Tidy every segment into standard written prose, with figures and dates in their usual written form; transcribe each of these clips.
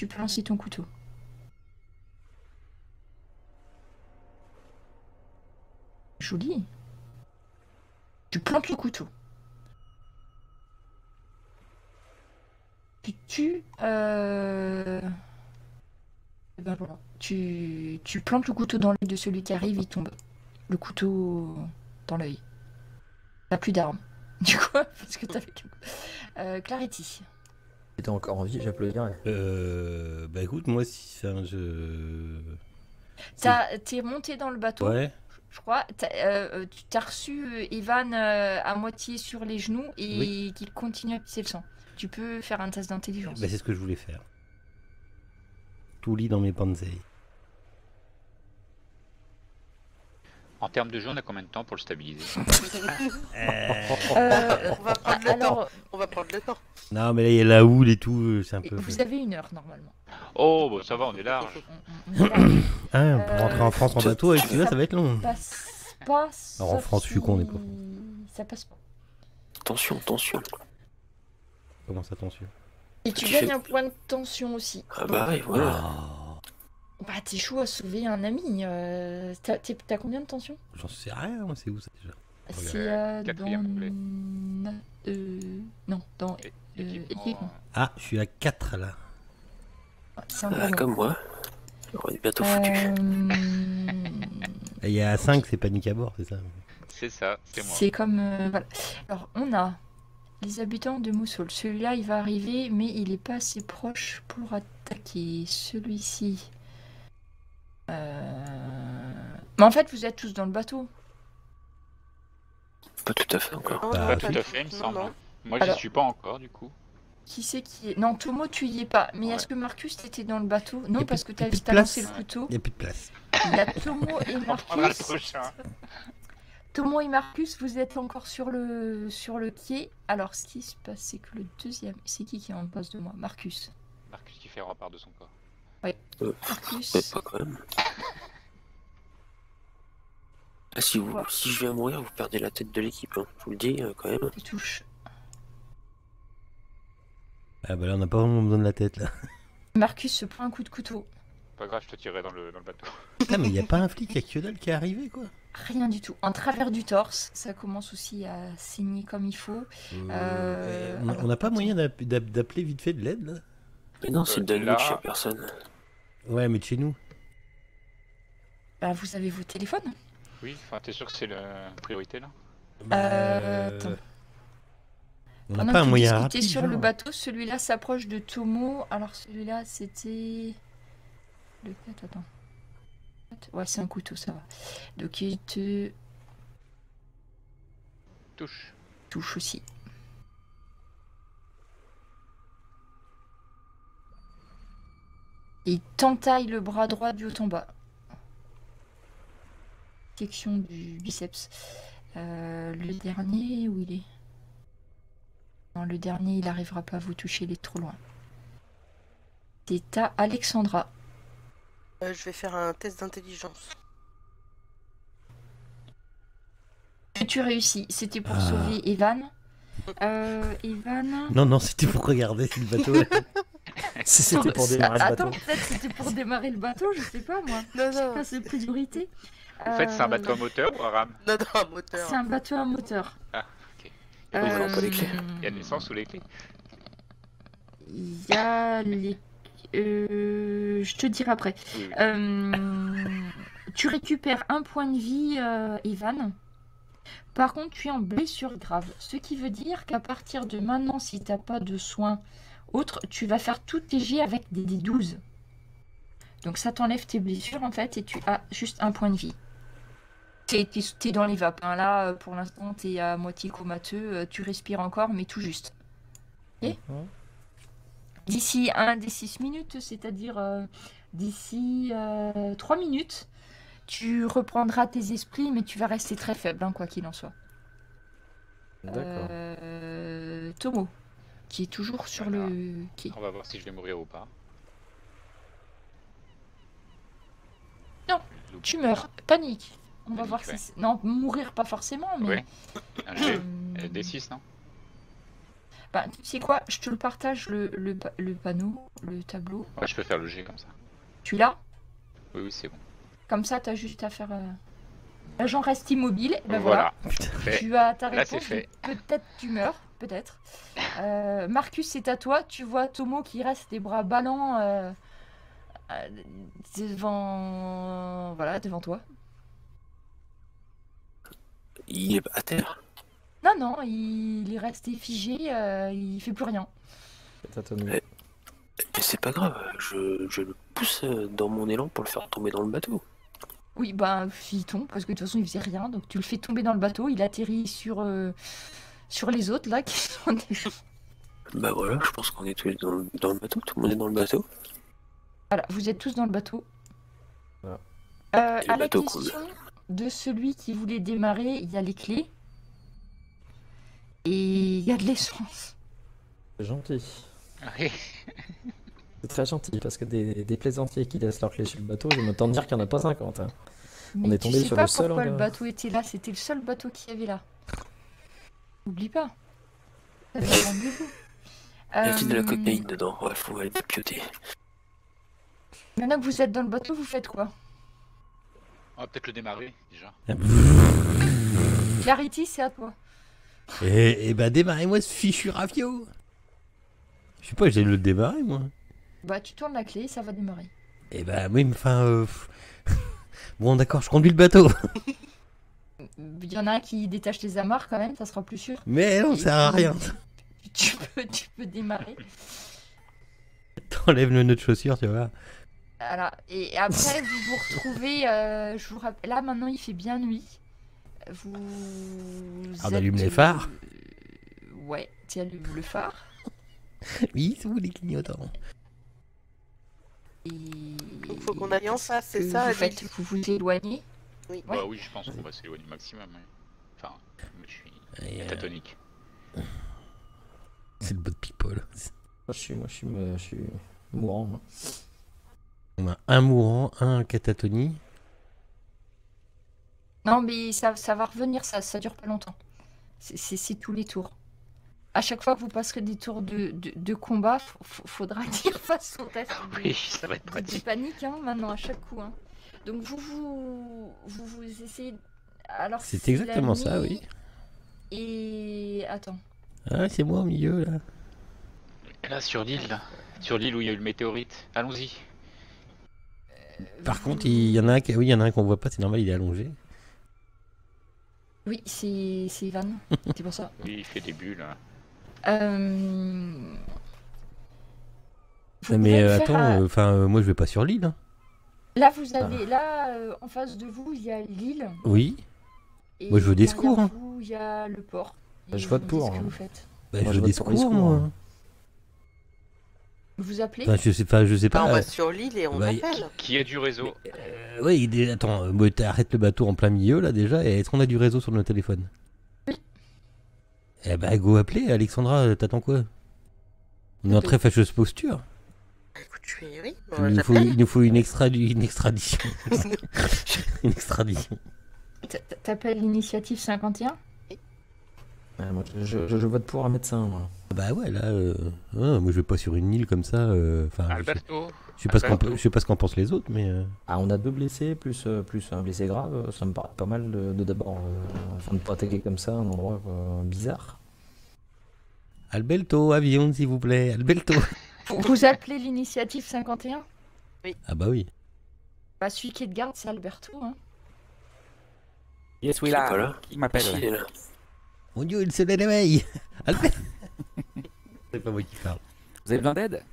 tu peux lancer ton couteau. Joli. Tu plantes le couteau. Tu tues... Eh ben voilà. Tu plantes le couteau dans l'œil de celui qui arrive, il tombe. Le couteau dans l'œil. T'as plus d'armes. Du coup, parce que t'as fait... Clarity. T'es encore en vie, j'applaudirais. Bah écoute, moi si enfin, je... T'es monté dans le bateau, Ouais. je crois. Tu t'as reçu Evan à moitié sur les genoux et Oui. qu'il continue à pisser le sang. Tu peux faire un test d'intelligence. Bah c'est ce que je voulais faire. Tout lit dans mes panzei. En termes de jeu, on a combien de temps pour le stabiliser? On va prendre le temps. On va prendre le temps. Non mais là il y a la houle et tout, c'est un peu... Vous avez 1 heure normalement. Oh, bah ça va, on est large. On est là. Ah, pour rentrer en France en bateau avec celui-là, ça va être long. Passe pas. Alors en sauf France, je suis con, on est pas. Ça passe pas. Attention, attention. Comment ça, attention? Et tu Tu gagnes fais- un point de tension aussi. Ah bah oui, voilà. Ah, Bah t'es chaud à sauver un ami. T'as combien de tension? j'en sais rien, moi, c'est où ça déjà? C'est dans... quatrième volet. Non, dans Équipement. équipement. Ah, je suis à 4 là. C'est un peu Comme moi. On est bientôt foutu. Et il y a 5, c'est panique à bord, c'est ça? C'est ça, c'est moi. C'est comme... voilà. Alors, on a les habitants de Moussoul. Celui-là, il va arriver, mais il est pas assez proche pour attaquer. Celui-ci... Mais en fait, vous êtes tous dans le bateau. Pas tout à fait encore. Non, Bah, non, Pas pas tout du à fait, il me tout. semble. Non, non. Moi, j'y Alors- suis pas encore, du coup. Qui c'est qui est... Non, Tomo, tu y es pas. Mais Ouais. est-ce que Marcus, t'étais dans le bateau? Non, Y a parce plus- que y a plus de t'as lancé le place. couteau. Il n'y a plus de place. Il y a Tomo et On prendra le Marcus. prochain. Tomo et Marcus, vous êtes encore sur le quai. Alors, ce qui se passe, c'est que le deuxième... C'est qui est en face de moi? Marcus. Marcus qui fait repart de son corps. Marcus. Mais pas quand même. Ah, si je viens mourir, vous perdez la tête de l'équipe. Hein. Je vous le dis quand même. Tu touches. Ah bah là, on n'a pas vraiment besoin de la tête là. Marcus se prend un coup de couteau. Pas grave, je te tirerai dans le bateau. Putain, mais il n'y a pas un flic, il y a que dalle qui est arrivé quoi. Rien du tout. En travers du torse, ça commence aussi à saigner comme il faut. On n'a pas moyen d'appeler vite fait de l'aide là? Mais non, c'est de la nuit, là- je sais personne. Ouais, mais de chez nous. Bah, vous avez vos téléphones? Oui, enfin, t'es sûr que c'est la priorité là? Attends. On n'a Pendant pas que un tu moyen discutais rapide. sur le genre. bateau, celui-là s'approche de Tomo. Alors celui-là, c'était... Le 4, attends. Ouais, c'est un couteau, ça va. Donc il te Touche. touche aussi. Il t'entaille le bras droit du haut en bas. Section du biceps. Le dernier, où il est? Non, le dernier, il n'arrivera pas à vous toucher, il est trop loin. C'est à Alexandra. Je vais faire un test d'intelligence. Tu réussis. C'était pour Ah. sauver Evan. Evan... Non, non, c'était pour regarder si le bateau. Si c'était pour démarrer le Attends, bateau. peut-être c'était pour démarrer le bateau, je sais pas moi. Non, non. Ça, c'est priorité. En fait, c'est un bateau à moteur ou à rame? Non, non, un moteur. C'est un bateau à moteur. Ah, ok. Ils ont pas les clés. Il y a de l'essence sous les clés? Il y a les... je te dirai après. Oui, oui. Tu récupères un point de vie, Evan. Par contre, tu es en blessure grave. Ce qui veut dire qu'à partir de maintenant, si tu n'as pas de soins autres, tu vas faire tous tes jets avec des D12. Donc ça t'enlève tes blessures en fait et tu as juste un point de vie. T'es dans les vapes. Hein. Là, pour l'instant, t'es à moitié comateux. Tu respires encore, mais tout juste. Ok. D'ici 1 des 6 minutes, c'est-à-dire d'ici 3 minutes, tu reprendras tes esprits, mais tu vas rester très faible, hein, quoi qu'il en soit. D'accord. Tomo, qui est toujours sur Voilà. le quai. On va voir si je vais mourir ou pas. Non, Loup. tu meurs, panique. On va Panique, voir ouais. si... Non, mourir pas forcément, mais... Ouais. Un G. Euh, D6, non? Bah, tu sais quoi, je te le partage le panneau, le tableau. Ouais, je peux faire le G comme ça. Tu l'as? Oui, oui, c'est bon. Comme ça, t'as juste à faire. L'agent reste immobile. Ben voilà. Fait. Tu as ta Là, c'est réponse. fait. Peut-être tu meurs, peut-être. Marcus, c'est à toi. Tu vois Tomo qui reste les bras ballants devant toi. Il est à terre. Non, non, il est resté figé. Il fait plus rien. Mais c'est pas grave, je le pousse dans mon élan pour le faire tomber dans le bateau. Oui, bah, il tombe parce que de toute façon, il faisait rien. Donc tu le fais tomber dans le bateau. Il atterrit sur les autres là qui sont des... Bah voilà, je pense qu'on est tous dans le bateau, tout le monde est dans le bateau. Voilà, vous êtes tous dans le bateau. Voilà. Et le À la bateau question de celui qui voulait démarrer, il y a les clés. Et il y a de l'essence. C'est gentil. Oui. C'est très gentil parce que des plaisantiers qui laissent leurs clés sur le bateau, je m'entends dire qu'il n'y en a pas 50. Hein. Mais est tombé tu sais sur pas le seul pourquoi le hangar. bateau était là, c'était le seul bateau qu'il y avait là. N'oublie pas. T'avais un rendez-vous. Y a-t-il de la cocaïne dedans? Ouais, faut aller pioter. Maintenant que vous êtes dans le bateau, vous faites quoi? On va peut-être le démarrer déjà. Clarity, c'est à toi. Et bah démarrez-moi ce fichu rafio. Je sais pas, j'ai le démarrer moi. Bah, tu tournes la clé, ça va démarrer. Et bah oui, mais enfin... Bon d'accord, je conduis le bateau. Il y en a un qui détache les amarres quand même, ça sera plus sûr. Mais non, ça sert à rien. Tu peux démarrer. T'enlèves le nœud de chaussure, tu vois. Voilà. Et après, vous vous retrouvez. Je vous rappelle, là, maintenant, il fait bien nuit. Vous. On allume les phares. Ouais, tu allumes le phare. Oui, c'est vous les clignotants. Et. Donc faut qu'on aille en face, c'est que ça, vous Alice faites, vous vous éloignez. Oui. Ouais. Bah oui, je pense qu'on va s'éloigner au maximum. Ouais. Enfin, je suis catatonique. C'est le bot people. Moi, je suis mourant. Moi. On a un mourant, un catatonie. Non, mais ça va revenir, ça dure pas longtemps. C'est tous les tours. À chaque fois que vous passerez des tours de combat, faudra qu'il fasse son test Oui, ça va être de pratique. panique hein, maintenant à chaque coup. Hein. Donc vous essayez. Alors C'est la exactement ça, nuit oui. Et attends. Ah, c'est moi au milieu là. Et là, sur l'île où il y a eu le météorite, allons-y. Par contre, il y en a un qu'on voit pas, c'est normal, il est allongé. Oui, c'est Ivan. C'est pour ça. Oui, il fait des bulles. Vous Mais pouvez me faire attends, moi je vais pas sur l'île. Hein. Là, vous avez en face de vous, il y a l'île. Oui. Et Moi, je veux des derrière secours, hein. vous, il y a le port. Bah, Et je vous vote me dites pour, ce que hein. vous faites. Bah, Moi, je je veux des vote pour les secours, secours, moi. hein. Vous appelez Enfin, je sais Bah, pas. on va sur l'île et on bah, appelle. Qui a du réseau? Oui, attends, arrête le bateau en plein milieu là déjà, et est-ce qu'on a du réseau sur nos téléphones? Oui. Eh bah, go appeler, Alexandra, t'attends quoi? On est en très fâcheuse posture. Écoute, je suis... Oui, Il nous faut une extradition. Une extradition. T'appelles l'initiative 51? Moi, je vote pour un médecin. Moi. Bah ouais, là, moi je vais pas sur une île comme ça. Enfin, Alberto? je sais pas ce qu'en pensent les autres, mais. Ah, on a 2 blessés, plus un blessé grave. Ça me paraît pas mal de d'abord, afin de pas attaquer comme ça un endroit bizarre. Alberto, avion, s'il vous plaît, Alberto. Vous appelez l'initiative 51? Ah bah oui. Bah, celui qui est de garde, c'est Alberto. Hein. Yes, oui, Il est pas là. là. Il m'appelle. Si, il est là. Mon Dieu, il se réveille. Albert. C'est pas moi qui parle. Vous avez besoin d'aide?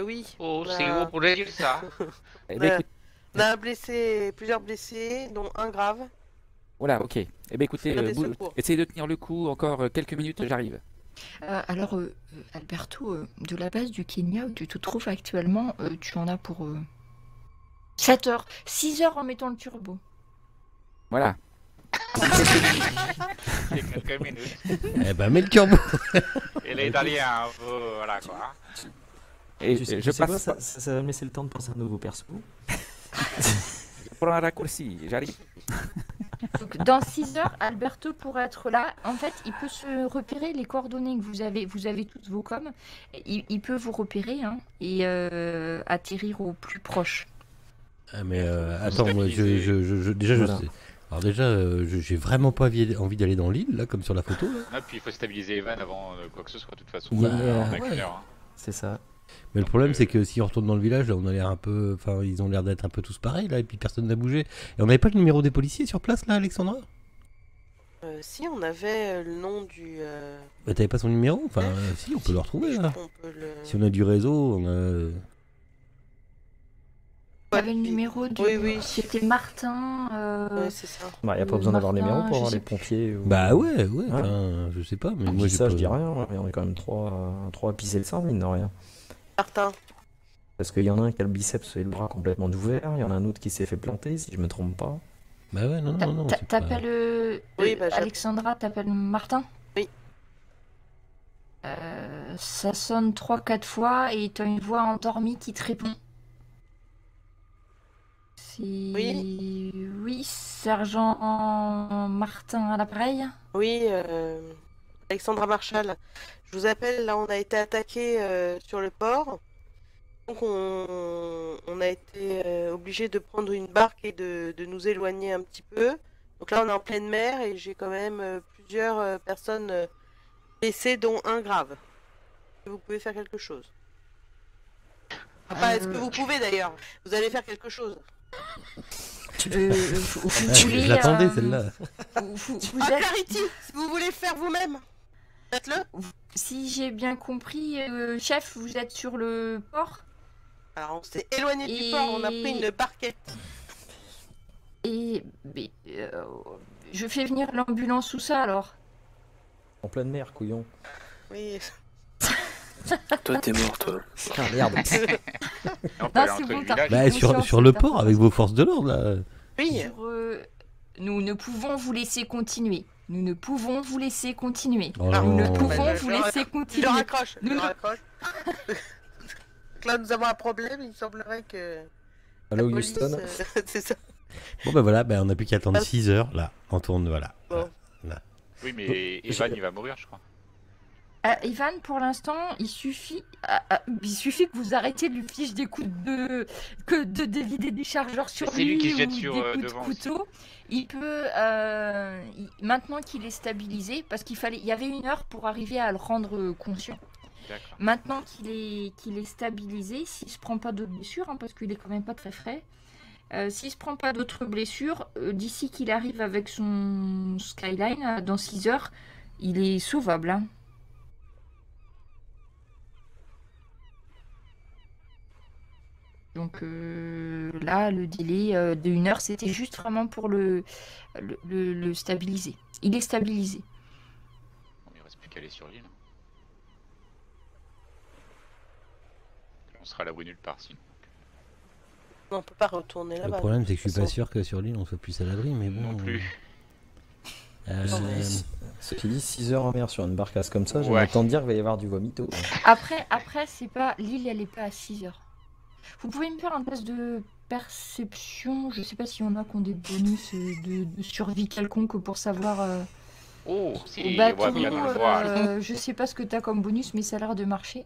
Oui. Oh, on a- c'est où pour dire ça? Eh ben, écoute- On a plusieurs blessés, dont un grave. Voilà, ok. Eh ben écoutez, Il y a des secours. essayez de tenir le coup encore quelques minutes, j'arrive. Alors, Alberto, de la base du Kenya où tu te trouves actuellement, tu en as pour 7 heures. 6 heures en mettant le turbo. Voilà. C'est quelques minutes. Eh bah, mets le turbo. Et l'italien, voilà quoi. Et Tu sais je quoi, passe ça va me laisser le temps de penser à un nouveau perso. pour un raccourci, j'arrive. Donc, dans 6 heures, Alberto pourra être là. En fait, il peut se repérer les coordonnées que vous avez. Vous avez tous vos coms. Il peut vous repérer hein, et atterrir au plus proche. Ah, mais attends, moi, déjà, Voilà. je sais. Alors, déjà, j'ai vraiment pas envie d'aller dans l'île, là, comme sur la photo. Là. Ah, puis il faut stabiliser Evan avant quoi que ce soit, de toute façon. Il y a- On a ouais. qu'une heure, hein. C'est ça. Mais le problème, c'est que si on retourne dans le village, là, on a l'air un peu. Enfin, ils ont l'air d'être un peu tous pareils, là, et puis personne n'a bougé. Et on n'avait pas le numéro des policiers sur place, là, Alexandra? Si, on avait le nom du... Bah, t'avais pas son numéro? Enfin, si, on peut le retrouver, là. On peut le... Si on a du réseau, on a. Vous avez le numéro du... Oui. C'était Martin. Ouais, c'est ça. Il n'y a pas besoin d'avoir le Martin, numéro pour je avoir sais les pompiers. Ou... Bah ouais, enfin, je sais pas, mais Moi, moi j'ai ça, pas... je dis rien. Hein. On est quand même trois à pisser le sang, mine de rien. Martin. Parce qu'il y en a un qui a le biceps et le bras complètement ouvert, il y en a un autre qui s'est fait planter, si je me trompe pas. Bah ouais, non, c'est pas... T'appelles Oui, bah, Alexandra, t'appelles Martin? Oui. Ça sonne 3-4 fois et t'as une voix endormie qui te répond. Oui, sergent Martin à l'appareil. Oui, Alexandra Marshall. Je vous appelle, là on a été attaqué sur le port. Donc on a été obligé de prendre une barque et de nous éloigner un petit peu. Donc là on est en pleine mer et j'ai quand même plusieurs personnes blessées, dont un grave. Vous pouvez faire quelque chose. Enfin, est-ce que vous pouvez d'ailleurs? Vous allez faire quelque chose. Vous voulez, Je l'attendais, celle-là. vous Ah, êtes- Clarity, si vous voulez le faire vous-même, faites-le. si j'ai bien compris, chef, vous êtes sur le port Alors on s'est éloigné du Et- port, on a pris une barquette. et je fais venir l'ambulance ou ça alors. En pleine mer, couillon. Oui. Toi, t'es mort, toi. Ah merde. On peut aller c'est entre bon, les t'as villages. Bah sur le port, avec vos forces de l'ordre, là. Oui. Nous ne pouvons vous laisser continuer. Nous ne pouvons vous laisser continuer. Oh Ah, Nous ne non. pouvons je vous le laisser Je continuer. le raccroche, je Nous le ne- raccroche. Donc là nous avons un problème, il semblerait que Allô, la police, Houston. c'est ça. Bon bah voilà, bah, on a plus qu'à attendre 6 heures, là. On tourne, voilà. Bon. Oui, mais Evan, il va mourir, je crois. Ivan, pour l'instant, il suffit que vous arrêtiez de lui fiche des coups de dévider des chargeurs sur C'est lui qui se jette ou sur, des coups de devant couteau. Il peut, maintenant qu'il est stabilisé, parce qu'il y avait 1 heure pour arriver à le rendre conscient. D'accord. Maintenant qu'il est stabilisé, s'il se prend pas d'autres blessures, hein, parce qu'il est quand même pas très frais, s'il se prend pas d'autres blessures, d'ici qu'il arrive avec son Skyline, dans 6 heures, il est sauvable. Hein. Donc là, le délai de 1 heure, c'était juste vraiment pour le stabiliser. Il est stabilisé. Bon, il reste plus qu'à aller sur l'île. On sera à l'abri nulle part, sinon. On peut pas retourner Le là-bas. problème, c'est que je suis de toute pas façon. sûr que sur l'île, on soit plus à l'abri, mais bon... Non plus. Non, mais Ce qui dit 6 heures en mer sur une barcasse comme ça, j'ai Ouais. entendu dire qu'il va y avoir du vomito. Après c'est pas... L'île, elle est pas à 6 heures. Vous pouvez me faire un test de perception? Je sais pas si on a qui ont des bonus de survie quelconque pour savoir... Oh, au si, bateau, on va bien le voir. je sais pas ce que t'as comme bonus, mais ça a l'air de marcher.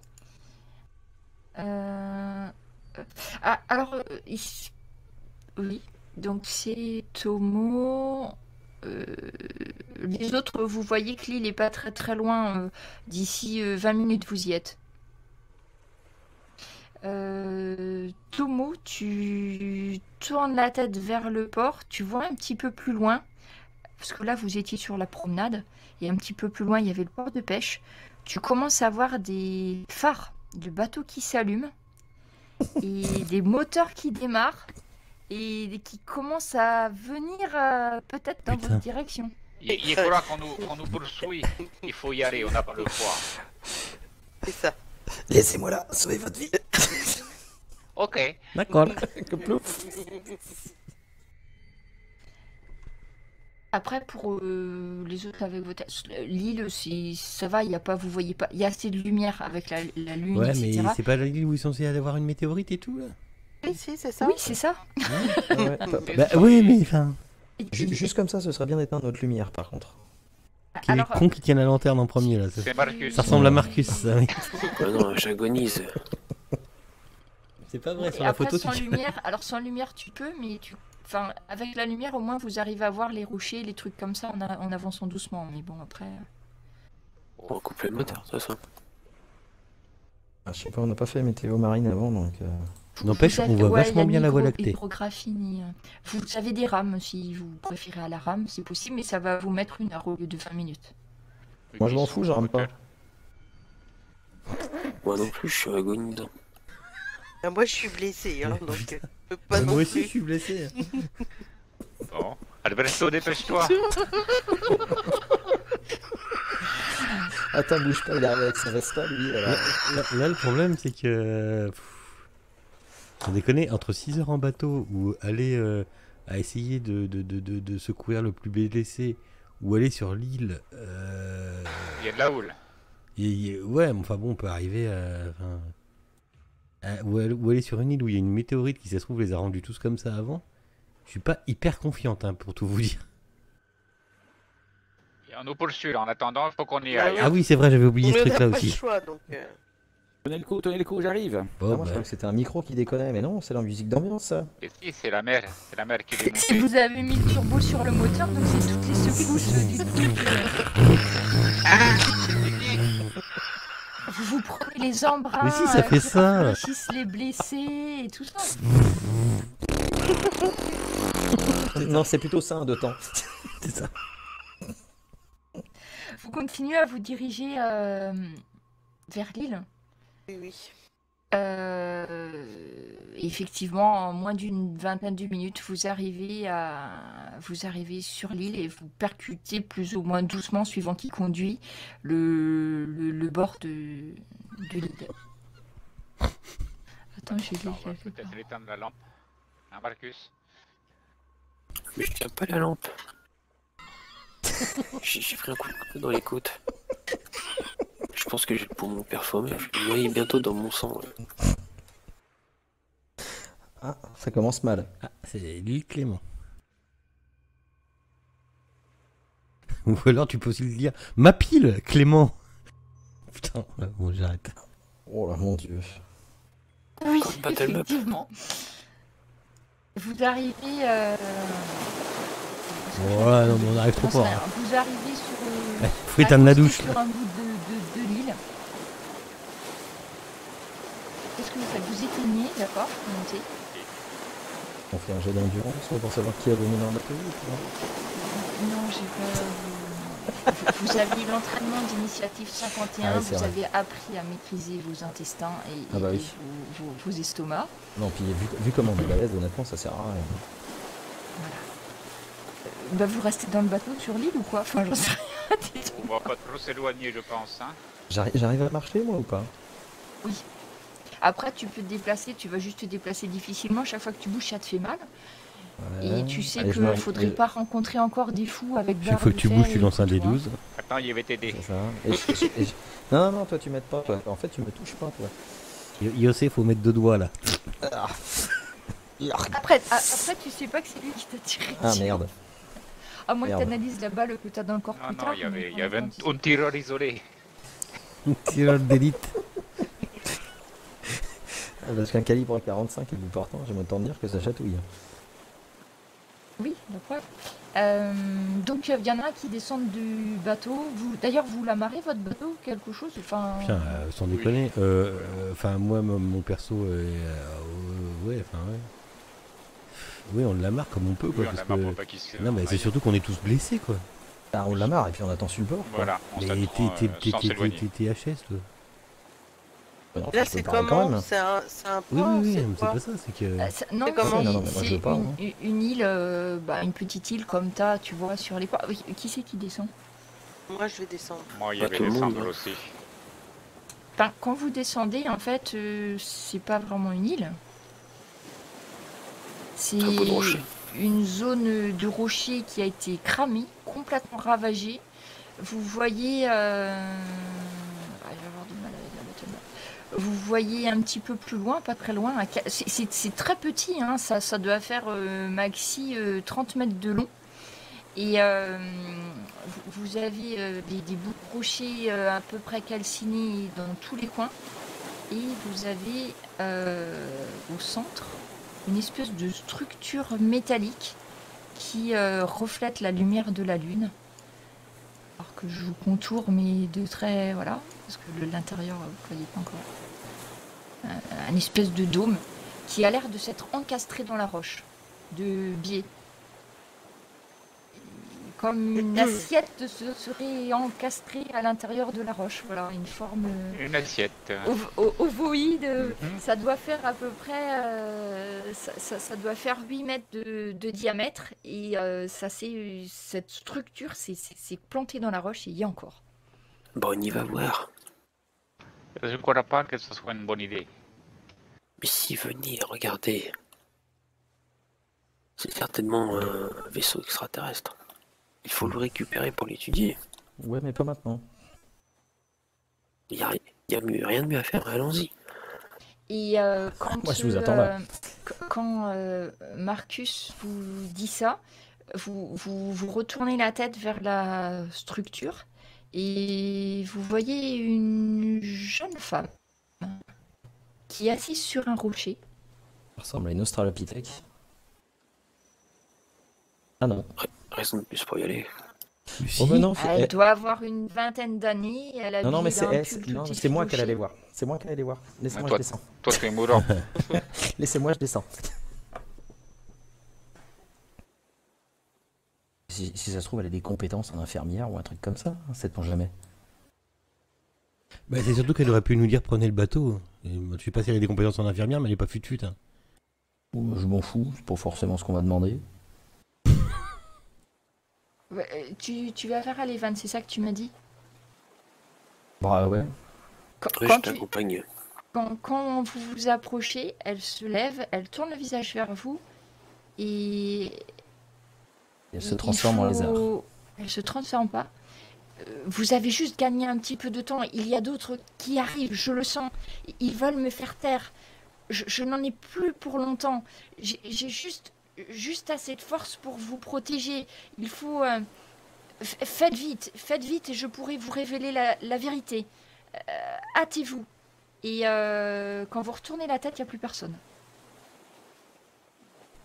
Alors, oui, donc c'est Tomo. Les autres, vous voyez que l'île est pas très très loin. D'ici 20 minutes, vous y êtes. Tomo, tu tournes la tête vers le port, tu vois un petit peu plus loin, parce que là vous étiez sur la promenade, et un petit peu plus loin il y avait le port de pêche. Tu commences à voir des phares de bateaux qui s'allument, et des moteurs qui démarrent, et qui commencent à venir peut-être dans Putain. votre direction. Il faudra qu'on nous poursuive. Il faut y aller, on n'a pas le choix. C'est ça. Laissez-moi là, sauvez votre vie. Ok. D'accord. Que plouf. Après, pour les autres avec vos tests, l'île, ça va, il y a pas, vous voyez pas, il y a assez de lumière avec la lune, Ouais, etc. mais c'est pas l'île où ils sont censés avoir une météorite et tout, là? Oui, si, c'est ça. Oui, c'est ça. Ah ouais, Bah ouais, mais enfin... Juste comme ça, ce serait bien d'éteindre notre lumière, par contre. Qui est con qui tient la lanterne en premier là. C'est Marcus. Ça ressemble à Marcus, ça, oui. Ah non, j'agonise. C'est pas vrai, Et sur la après, photo, sans tu lumière, alors sans lumière, tu peux, mais enfin, avec la lumière, au moins, vous arrivez à voir les rochers, les trucs comme ça, en avançant doucement. Mais bon, après... On va couper le moteur, de toute façon. Ah, je sais pas, on n'a pas fait météo marine avant, donc... N'empêche, Vous on avez- voit ouais, vachement il y a bien la Voie micro- lactée. hydrographie, vous avez des rames, si vous préférez à la rame, c'est possible, mais ça va vous mettre 1 heure au lieu de 20 minutes. Moi, je m'en fous, j'en rame pas. Moi non plus, je suis agonisant. Ah, moi, je suis blessé, hein, donc je peux pas non Moi aussi, plus. je suis blessé. Bon. Alberto, dépêche-toi. Attends, bouge pas, il arrive avec sa Vespa, lui. Alors... Là, le problème, c'est que... Sans déconner, entre 6 heures en bateau ou aller à essayer de secourir le plus blessé ou aller sur l'île... Il y a de la houle. Ouais, mais enfin bon, on peut arriver ou aller sur une île où il y a une météorite qui, ça se trouve, les a rendus tous comme ça avant. Je suis pas hyper confiante, hein, pour tout vous dire. Et on nous poursuit là. En attendant, il faut qu'on y Ah aille. oui. Ah oui, c'est vrai, j'avais oublié ce Mais on truc-là n'a pas le aussi. choix, donc... Tenez le coup, j'arrive. Bon, Ah, moi, je bah, croyais que c'était un micro qui déconnait, mais non, c'est la musique d'ambiance, ça. Et si, c'est la mer. C'est la mer qui est Si démontée. vous avez mis le turbo sur le moteur, donc c'est toutes les secousses du truc. Vous prenez les embruns, Mais si, ça fait qui ça. rafraîchissent les blessés et tout ça. Non, c'est plutôt ça, de temps. c'est ça. Vous continuez à vous diriger vers l'île. Oui, oui. Effectivement, en moins d'une vingtaine de minutes, vous arrivez sur l'île et vous percutez plus ou moins doucement, suivant qui conduit, le bord de l'île. Attends, j'ai On va déjà fait. peut-être l'éteindre la lampe. Hein, Marcus? Mais je tiens pas la lampe. J'ai pris un coup de couteau dans les côtes. Je pense que j'ai le poumon performé. Je vais me noyer bientôt dans mon sang. Ouais. Ah, ça commence mal. Ah, c'est l'île Clément. Ou alors tu peux aussi le dire ma pile, Clément. Putain, ouais, bon, j'arrête. Oh là, mon dieu. Oui, Comme Battle Map. effectivement. Vous arrivez. Ouais, non, mais on arrive trop J'en sais fort. rien. Hein. Vous arrivez sur. Faut éteindre la douche. Sur un bout de l'île. Qu'est-ce que vous faites? Vous éteignez, d'accord? Vous montez. On fait un jeu d'endurance pour savoir qui a vomi dans le bateau ou pas? Non, j'ai pas. Vous aviez l'entraînement d'initiative 51, Ah oui, c'est vous vrai. avez appris à maîtriser vos intestins et, Ah bah et oui. vos estomacs. Non, puis vu comment on est balèze, honnêtement, ça sert à rien. Bah, vous restez dans le bateau sur l'île ou quoi? Enfin, j'en sais rien. On va pas trop s'éloigner, je pense. Hein. J'arrive à marcher, moi, ou pas? Oui. Après, tu peux te déplacer, tu vas juste te déplacer difficilement. Chaque fois que tu bouges, ça te fait mal. Ouais. Et tu sais Allez, je qu'il me- ne faudrait pas rencontrer encore des fous avec Chaque barre fois de que tu fer bouges, et tu lances un couteau, hein. D12. Attends, il va t'aider. C'est ça. Non, toi, tu m'aides pas, toi. En fait, tu me touches pas, toi. Yossé, faut mettre 2 doigts là. Après, tu sais pas que c'est lui qui t'a tiré Ah, dessus. merde. À moins que Merde. t'analyses la balle que t'as dans le corps Non, plus non, tard. il y avait un tireur isolé. Tireur d'élite. Parce qu'un calibre 45 est plus portant, j'aimerais autant dire que ça chatouille. Oui, la preuve. Donc il y en a qui descendent du bateau. D'ailleurs, vous l'amarrez votre bateau, quelque chose. Enfin. Putain, sans déconner. Enfin, moi, mon perso, ouais, enfin, ouais. Oui, on l'amarre comme on peut, quoi. Oui, on parce la marre que... pour pas qu'il se... Non, mais c'est surtout qu'on est tous blessés, quoi. Ah, on l'amarre et puis on attend sur le bord. quoi. Voilà, on Mais s'attend sans s'éloigner. t'es HS, toi. Ouais, non, Là, je c'est peux parler quand comment? même. C'est un Oui, pont, oui, c'est oui, mais c'est quoi? pas ça, c'est que... Non, C'est comment? Non, mais moi, je veux pas, une île, une petite île comme t'as, tu vois, sur les ports. Oui, qui c'est qui descend? Moi, je vais descendre. Moi, il y Pas avait tout le des monde, cendres hein. aussi. Enfin, quand vous descendez, en fait, c'est pas vraiment une île. C'est Un bout de rocher. une zone de rocher qui a été cramée, complètement ravagée. Vous voyez... je vais avoir du mal avec la bâtonne. Vous voyez un petit peu plus loin, pas très loin, c'est très petit, hein, ça doit faire maxi 30 mètres de long. Et vous avez des bouts de rochers à peu près calcinés dans tous les coins. Et vous avez au centre une espèce de structure métallique qui reflète la lumière de la lune. Alors que je vous contourne, mais de très... Voilà, parce que l'intérieur, vous ne voyez pas encore. Un espèce de dôme qui a l'air de s'être encastré dans la roche, de biais. Comme une assiette serait encastrée à l'intérieur de la roche. Voilà, une forme Une assiette. ovoïde. Ça doit faire à peu près ça doit faire 8 mètres de diamètre. Et cette structure c'est planté dans la roche et il y a encore. Bon, on y va voir. Je ne crois pas que ce soit une bonne idée. Mais si, venez, regardez. C'est certainement un vaisseau extraterrestre. Il faut le récupérer pour l'étudier. Ouais, mais pas maintenant. Il y a rien de mieux à faire, allons-y. Et quand, Moi, je vous attends là. Quand Marcus vous dit ça, vous retournez la tête vers la structure et vous voyez une jeune femme qui est assise sur un rocher. Ça ressemble à une Australopithèque. Ah non. Raison de plus pour y aller. Oh, bah non, Elle doit avoir une vingtaine d'années. non, mais c'est moi qu'elle allait voir. C'est moi qu'elle allait voir. Laissez-moi, je descends. Toi, tu es mourant. Laissez-moi, je descends. Si ça se trouve, elle a des compétences en infirmière ou un truc comme ça, sait-on jamais. Bah, c'est surtout qu'elle aurait pu nous dire prenez le bateau. Et, je sais pas si elle a des compétences en infirmière, mais elle est pas fut-fut. Hein. Je m'en fous, c'est pas forcément ce qu'on m'a demandé. Tu vas faire aller Van, c'est ça que tu m'as dit? Bah ouais. Oui, je t'accompagne. Quand vous vous approchez, elle se lève, elle tourne le visage vers vous et Elle se transforme en lézard. Elle se transforme pas. Vous avez juste gagné un petit peu de temps. Il y a d'autres qui arrivent, je le sens. Ils veulent me faire taire. Je n'en ai plus pour longtemps. J'ai juste assez de force pour vous protéger. Il faut... faites vite et je pourrai vous révéler la vérité. Hâtez-vous. Et quand vous retournez la tête, il n'y a plus personne.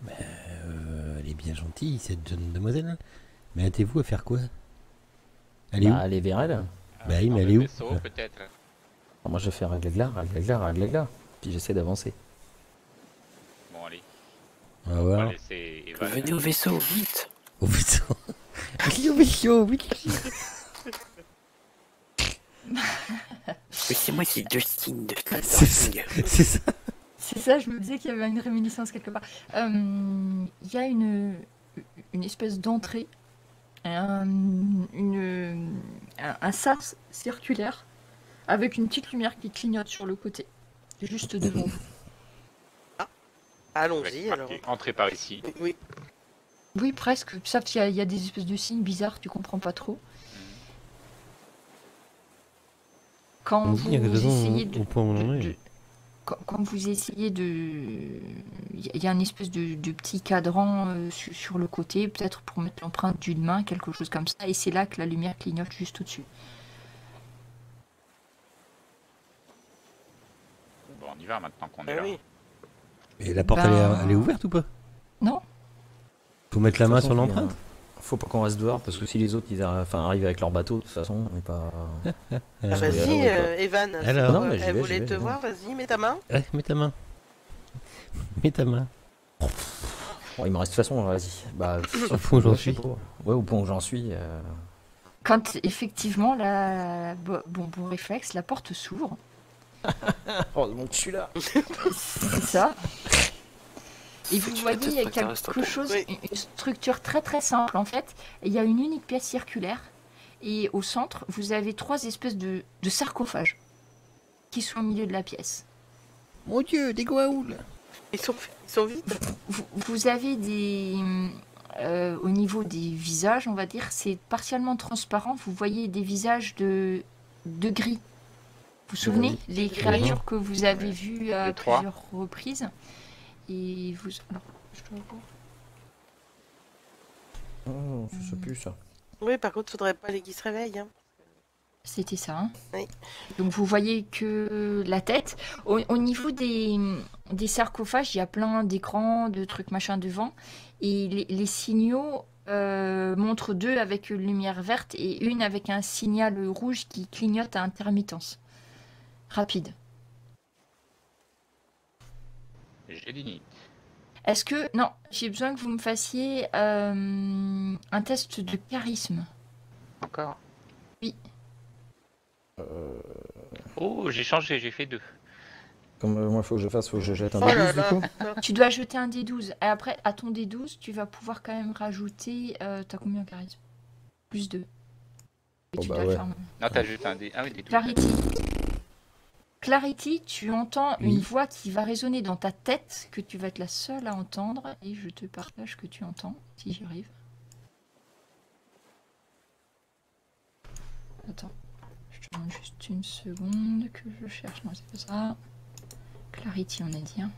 Elle est bien gentille, cette jeune demoiselle. Mais hâtez-vous à faire quoi? Elle est où? Elle est vers elle. Bah oui, mais elle est où? Vaisseau, peut-être. Alors moi je fais règle-glas. Puis j'essaie d'avancer. Bon, allez. On va On va voir. laisser Evan. Venez au vaisseau, vite. Au vaisseau. Allez au vaisseau, vite. Mais c'est moi, c'est Justin de C'est ça. C'est ça. C'est ça, je me disais qu'il y avait une réminiscence quelque part. Il y a une espèce d'entrée, un sas circulaire avec une petite lumière qui clignote sur le côté, juste devant vous. Allons-y alors. Entrez par ici. Oui. Oui, presque, sauf qu'il y a des espèces de signes bizarres, tu comprends pas trop. Quand On vous dit, il y a raison, essayez au point où on en est. quand vous essayez de... Il y a une espèce de petit cadran sur le côté, peut-être pour mettre l'empreinte d'une main, quelque chose comme ça, et c'est là que la lumière clignote juste au-dessus. Bon, on y va maintenant qu'on est Ah là. oui. Et la porte, Ben- elle est ouverte ou pas? Non? Faut mettre la main sur l'empreinte? Faut pas qu'on reste dehors parce que si les autres arrivent avec leur bateau, de toute façon, on n'est pas. Ah, oui, vas-y, ouais, Evan. Alors. Non, mais j'y Elle vais, voulait j'y te vais. voir, vas-y, mets ta main. Ouais, mets ta main. Mets ta main. Bon, il me reste de toute façon, vas-y. Bah, Au point où j'en je sais suis. pas. Ouais, au point où j'en suis. Quand effectivement, bon réflexe, la porte s'ouvre. Oh, donc je suis là. C'est ça. Et vous Tu voyez, vas il y a peut-être quelque t'intéresser chose, Oui. une structure très très simple en fait. Il y a une unique pièce circulaire. Et au centre, vous avez 3 espèces de sarcophages qui sont au milieu de la pièce. Mon Dieu, des gouaouls. Ils sont vides. Vous avez des... au niveau des visages, on va dire, c'est partiellement transparent. Vous voyez des visages de gris. Vous vous souvenez? Les créatures que vous avez vues à Les 3. plusieurs reprises. Et vous... Alors, je dois voir. Oh, je sais plus ça. Oui, par contre, faudrait pas les qui se réveillent. Hein. C'était ça. Hein. Oui. Donc vous voyez que la tête. Au niveau des sarcophages, il y a plein d'écrans, de trucs machin devant. Et les signaux montrent 2 avec une lumière verte et une avec un signal rouge qui clignote à intermittence. Rapide. J'ai du nid. Est-ce que... Non, j'ai besoin que vous me fassiez un test de charisme. Encore? Oui. Oh, j'ai changé, j'ai fait 2. Comme moi, faut que je jette un Oh là D12 du là. coup. Tu dois jeter un D12. Et après, à ton D12, tu vas pouvoir quand même rajouter... t'as combien en charisme? Plus 2. Et Oh tu bah dois le ouais. faire maintenant. Non, t'as juste un dé. Ah oui, des 12. Clarity, tu entends Oui. une voix qui va résonner dans ta tête, que tu vas être la seule à entendre, et je te partage ce que tu entends, si j'y arrive. Attends, je te demande juste une seconde que je cherche. Non, c'est pas ça. Clarity, on a dit. Hein.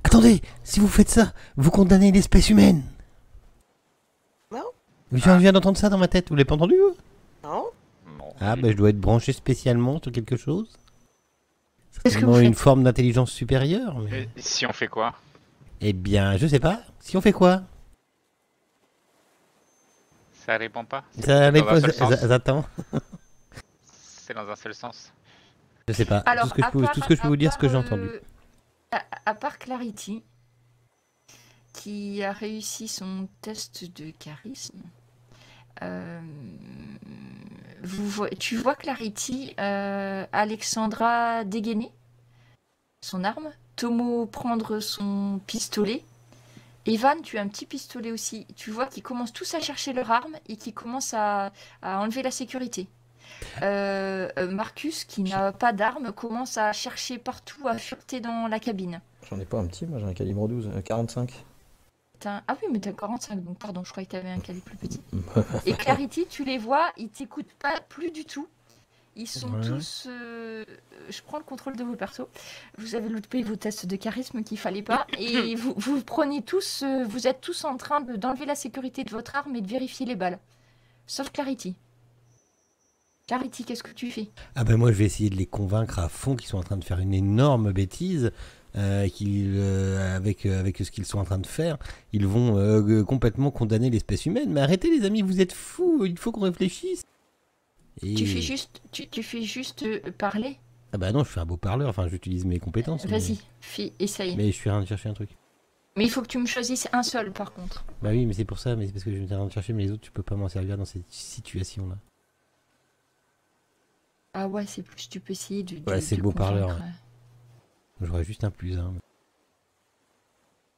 Attendez, si vous faites ça, vous condamnez l'espèce humaine. Non. Je viens d'entendre ça dans ma tête, vous l'avez pas entendu vous? Non. Non. Ah bah je dois être branché spécialement sur quelque chose. Qu'est-ce que Certainement vous une faites? forme d'intelligence supérieure. Mais... Si on fait quoi? Eh bien, je sais pas. Si on fait quoi? Ça répond pas? Ça dans un seul sens. Attends. C'est dans un seul sens. Je sais pas. Alors, tout ce que je peux vous dire, ce que j'ai entendu. À part Clarity, qui a réussi son test de charisme, tu vois Clarity, Alexandra dégainer son arme, Tomo prendre son pistolet, Evan, tu as un petit pistolet aussi. Tu vois qu'ils commencent tous à chercher leur arme et qui commencent à enlever la sécurité. Marcus, qui n'a pas d'arme, commence à chercher partout, à fureter dans la cabine. J'en ai pas un petit, moi j'ai un calibre 12, 45. Ah oui, mais t'as 45, donc pardon, je croyais que t'avais un calibre plus petit. Et Clarity, tu les vois, ils t'écoutent pas plus du tout. Ils sont Ouais. tous... Je prends le contrôle de vos persos. Vous avez loupé vos tests de charisme qu'il fallait pas. Et vous prenez tous... vous êtes tous en train d'enlever la sécurité de votre arme et de vérifier les balles. Sauf Clarity. Clarity, qu'est-ce que tu fais? Ah ben moi je vais essayer de les convaincre à fond qu'ils sont en train de faire une énorme bêtise. Avec ce qu'ils sont en train de faire, ils vont complètement condamner l'espèce humaine. Mais arrêtez les amis, vous êtes fous, il faut qu'on réfléchisse. Et... Tu fais juste parler. Ah bah non, je suis un beau parleur, enfin j'utilise mes compétences. Vas-y, essaye. Mais je suis en train de chercher un truc. Mais il faut que tu me choisisses un seul, par contre. Bah oui, mais c'est pour ça, mais c'est parce que je suis en train de chercher, mais les autres tu peux pas m'en servir dans cette situation-là. Ah ouais, c'est plus, tu peux essayer de... Ouais, c'est de beau parleur, convaincre. J'aurais juste un plus un.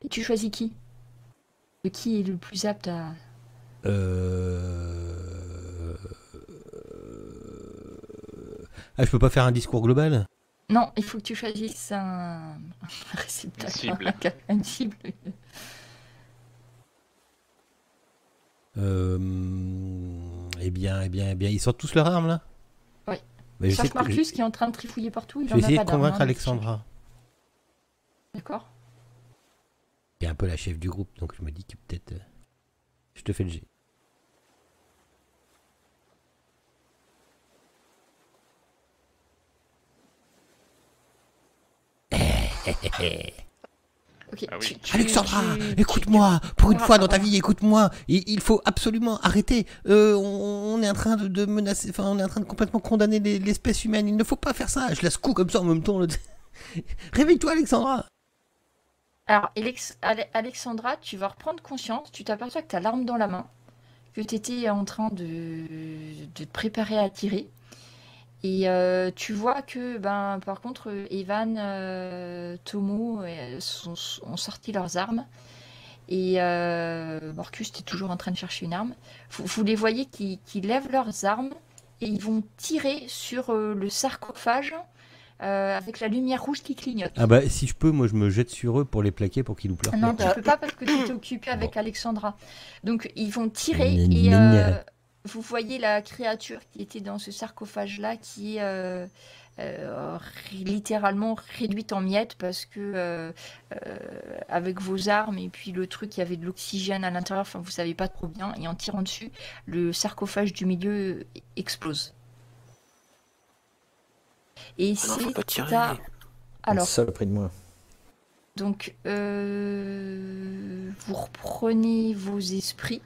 Et tu choisis qui? Qui est le plus apte à... Ah, je peux pas faire un discours global? Non, il faut que tu choisisses un réceptacle. Une cible. Une cible. Eh bien, ils sortent tous leurs armes là? Oui. Bah, je sais Sauf que- Marcus qui est en train de trifouiller partout, il Je en vais a essayer pas de d'arme, convaincre hein, Alexandra. D'accord. Qui est un peu la chef du groupe, donc je me dis que peut-être... je te fais le jet. Ok. Ah oui. Alexandra, écoute-moi, pour une Ah, fois dans ta pardon. vie, écoute-moi. Il faut absolument arrêter. On est en train de menacer, enfin, on est en train de complètement condamner l'espèce humaine. Il ne faut pas faire ça. Je la secoue comme ça en même temps. Réveille-toi, Alexandra. Alors, Alexandra, tu vas reprendre conscience, tu t'aperçois que tu as l'arme dans la main, que tu étais en train de te préparer à tirer. Et tu vois que, par contre, Evan, Tomo ont sorti leurs armes. Et Marcus, tu es toujours en train de chercher une arme. Vous les voyez qui lèvent leurs armes et ils vont tirer sur le sarcophage avec la lumière rouge qui clignote. Ah bah si je peux, moi je me jette sur eux pour les plaquer pour qu'ils nous pleurent. Non, tu peux pas parce que tu t'es occupé avec Alexandra. Donc ils vont tirer Gna, et gna. vous voyez la créature qui était dans ce sarcophage-là qui est littéralement réduite en miettes parce que avec vos armes et puis le truc, il y avait de l'oxygène à l'intérieur, enfin vous savez pas trop bien, et en tirant dessus, le sarcophage du milieu explose. Et Ah non, faut pas tirer. Alors, Ça, le prix de moi. donc, vous reprenez vos esprits.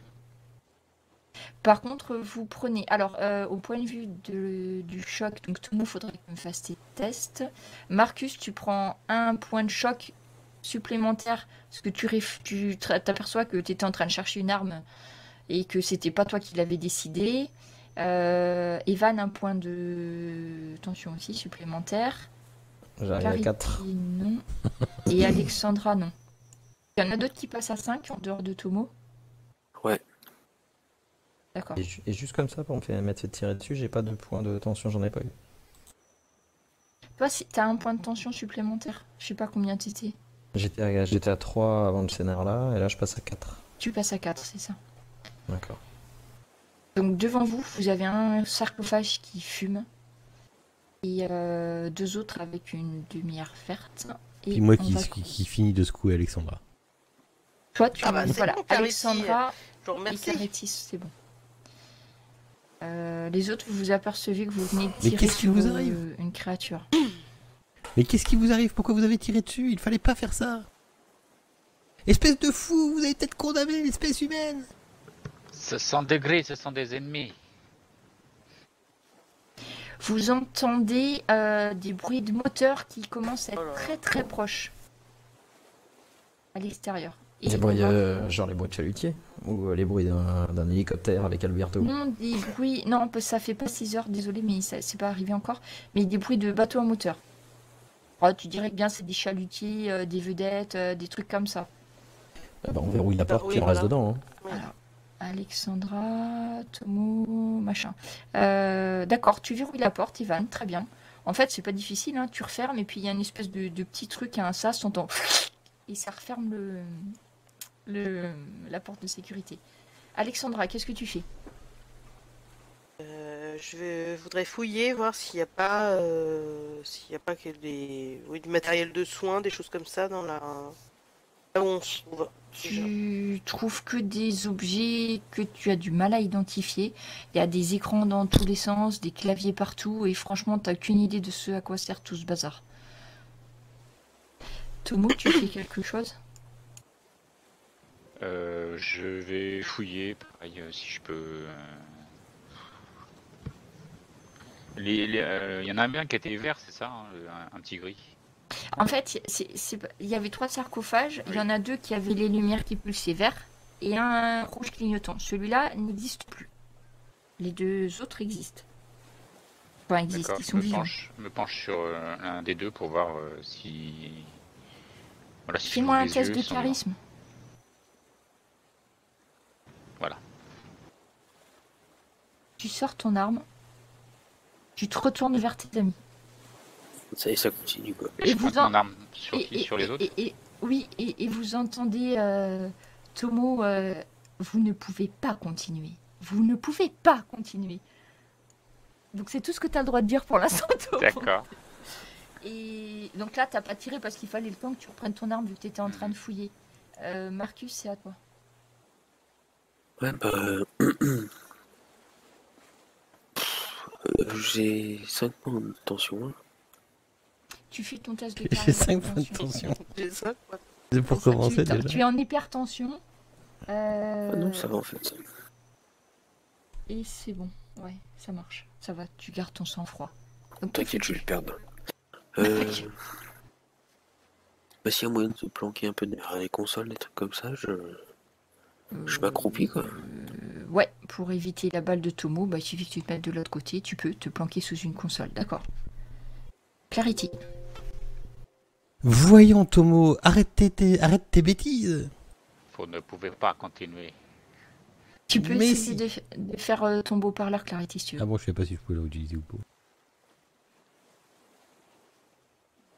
Par contre, vous prenez... Alors, au point de vue du choc, donc tout le monde faudrait que tu me fasses tes tests. Marcus, tu prends un point de choc supplémentaire parce que tu t'aperçois que tu étais en train de chercher une arme et que c'était pas toi qui l'avais décidé. Evan, un point de tension aussi supplémentaire. J'arrive à 4. Non. Et Alexandra, non. Il y en a d'autres qui passent à 5 en dehors de Tomo. Ouais. D'accord. Et juste comme ça, pour m'être fait tirer dessus, j'ai pas de point de tension, j'en ai pas eu. Toi, t'as un point de tension supplémentaire. Je sais pas combien t'étais. J'étais à 3 avant le scénar là, et là je passe à 4. Tu passes à 4, c'est ça. D'accord. Donc devant vous, vous avez un sarcophage qui fume. Et 2 autres avec une lumière verte. Et Et moi on va- qui finis de secouer Alexandra. Toi, tu... Ah bah, c'est voilà, bon, Clarity. Alexandra Je vous et remercie. Claretis, c'est bon. Les autres, vous vous apercevez que vous venez de Mais tirer qu'est-ce qui sur vous arrive une créature. Mais qu'est-ce qui vous arrive? Pourquoi vous avez tiré dessus? Il fallait pas faire ça. Espèce de fou, vous avez peut-être condamné l'espèce humaine. Ce sont des gris, ce sont des ennemis. Vous entendez des bruits de moteur qui commencent à Oh être là là. très très proches à l'extérieur. Et Les bruits, on va- genre les bruits de chalutier ou les bruits d'un hélicoptère avec Alberto. Non, des bruits. Non, ça fait pas 6 heures, désolé, mais ça c'est pas arrivé encore. Mais des bruits de bateaux à moteur. Oh, tu dirais que bien c'est des chalutiers, des vedettes, des trucs comme ça. Ah bah, on verrouille la porte oui, et on reste voilà. dedans. Hein. Alors, Alexandra, Tomo, machin. D'accord, tu verrouilles la porte, Ivan, très bien. En fait, c'est pas difficile, hein, tu refermes et puis il y a une espèce de petit truc, un sas, t'entends. Et ça referme la porte de sécurité. Alexandra, qu'est-ce que tu fais? Je voudrais fouiller, voir s'il n'y a pas, du matériel de soins, des choses comme ça dans là où on se trouve. déjà. Tu trouves que des objets que tu as du mal à identifier. Il y a des écrans dans tous les sens, des claviers partout, et franchement, t'as aucune idée de ce à quoi sert tout ce bazar. Tomo, tu fais quelque chose? Je vais fouiller, pareil, si je peux. Il y en a un bien qui était vert, c'est ça, hein, un petit gris. En fait, il y avait 3 sarcophages. Il y en a 2 qui avaient les lumières qui pulsaient vert et un rouge clignotant. Celui-là n'existe plus. Les 2 autres existent. Enfin, existent, D'accord, ils je sont vivants. me penche sur l'un des deux pour voir si. Voilà, si Fais-moi j'ouvre un les test yeux, de ils sont vivants. charisme. Voilà. Tu sors ton arme. Tu te retournes vers tes amis. Ça y est, ça continue quoi. Et je vous pointe en- mon arme sur qui? Sur les autres? Oui, et vous entendez Tomo, vous ne pouvez pas continuer. Vous ne pouvez pas continuer. Donc c'est tout ce que tu as le droit de dire pour l'instant, Tomo. D'accord. Et donc là, t'as pas tiré parce qu'il fallait le temps que tu reprennes ton arme vu que tu étais en train de fouiller. Marcus, c'est à toi. Ouais, bah. J'ai 5 points de tension. Tu fais ton test de J'ai charisme. 5 points de attention. tension. J'ai ça, quoi. C'est pour C'est ça, commencer déjà. tu es en hypertension. Ah non, ça va en fait. Et c'est bon. Ouais, ça marche. Ça va, tu gardes ton sang-froid. Donc, T'inquiète, je vais le perdre. Ok. Bah, s'il y a moyen de se planquer un peu derrière les consoles, des trucs comme ça, je m'accroupis quoi. Ouais, pour éviter la balle de Tomo, bah, il suffit que tu te mettes de l'autre côté. Tu peux te planquer sous une console. D'accord. Clarity. Voyons Tomo, arrête tes bêtises. Vous ne pouvez pas continuer. Tu peux Mais essayer de faire ton beau-parleur, Clarity, si tu veux. Ah bon, je sais pas si je peux l'utiliser ou pas.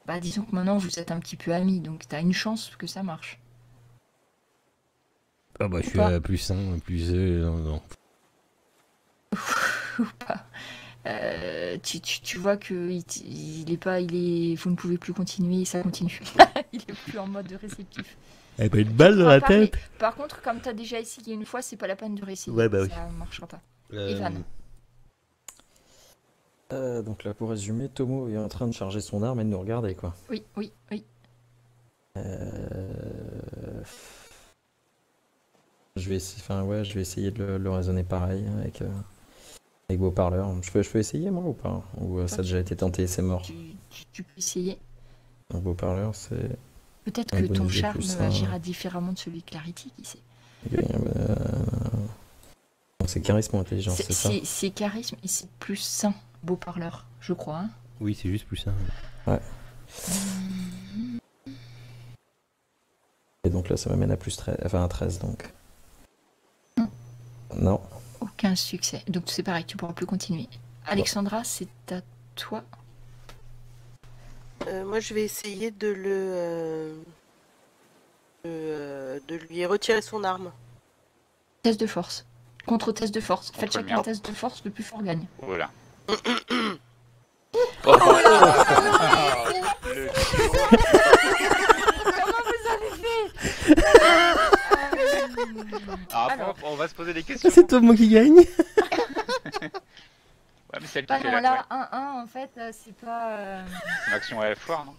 Bah, disons que maintenant vous êtes un petit peu amis, donc t'as une chance que ça marche. Ah bah je suis pas. à plus 1, plus non. Ou pas. Tu vois que vous ne pouvez plus continuer, ça continue. Il est plus en mode réceptif. Elle a pas une balle dans la tête. Par contre, comme tu as déjà essayé une fois, c'est pas la peine de réessayer. Ouais, bah oui. Ça marchera pas. Evan. Donc là, pour résumer, Tomo est en train de charger son arme et de nous regarder, quoi. Oui. Je vais essayer de le raisonner pareil avec beau-parleur. Je peux essayer, moi, ou pas? Ou ça a déjà été tenté et c'est mort? Tu peux essayer. Donc beau-parleur, c'est... Peut-être que ton charme agira différemment de celui de Clarity, qui sait. C'est charisme ou intelligence, c'est ça? C'est charisme et c'est plus sain, beau-parleur, je crois. Hein. Oui, c'est juste plus ça. Ouais. Et donc là, ça m'amène à plus 13, enfin à 13, donc. Non. Aucun succès. Donc c'est pareil, tu pourras plus continuer. Alexandra, c'est à toi. Moi, je vais essayer de lui retirer son arme. Test de force. Contre test de force. Faites Contre le chacun mien. un test de force, le plus fort gagne. Voilà. Comment vous avez fait Alors, on va se poser des questions. C'est Tomo qui gagne. Ouais, mais celle qui Bah fait non, la là, 1-1, en fait, c'est pas... une action à la foire, non?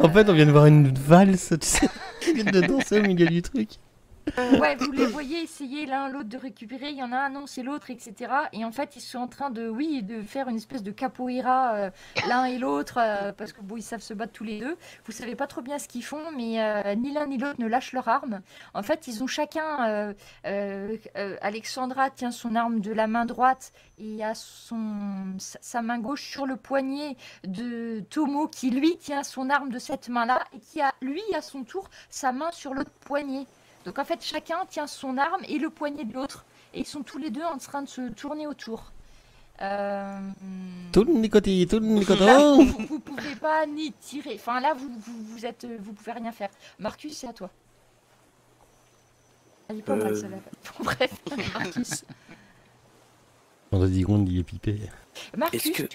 En fait, on vient de voir une valse, tu sais. Ils viennent de danser au milieu du truc. Ouais, vous les voyez essayer l'un l'autre de récupérer, il y en a un, non, c'est l'autre, etc. Et en fait, ils sont en train de faire une espèce de capoeira l'un et l'autre, parce que bon, ils savent se battre tous les deux. Vous savez pas trop bien ce qu'ils font, mais ni l'un ni l'autre ne lâchent leur arme. En fait, ils ont chacun... Alexandra tient son arme de la main droite et a sa main gauche sur le poignet de Tomo, qui lui tient son arme de cette main-là et qui a, lui, à son tour, sa main sur l'autre poignet. Donc en fait, chacun tient son arme et le poignet de l'autre. Et ils sont tous les deux en train de se tourner autour. Tout le côté, tout le Là, côté. vous pouvez pas ni tirer. Enfin là, vous pouvez rien faire. Marcus, c'est à toi. Elle est pas mal, celle-là. Bon, bref, Marcus. Vendredi Ronde, il est pipé. Marcus, Est-ce que-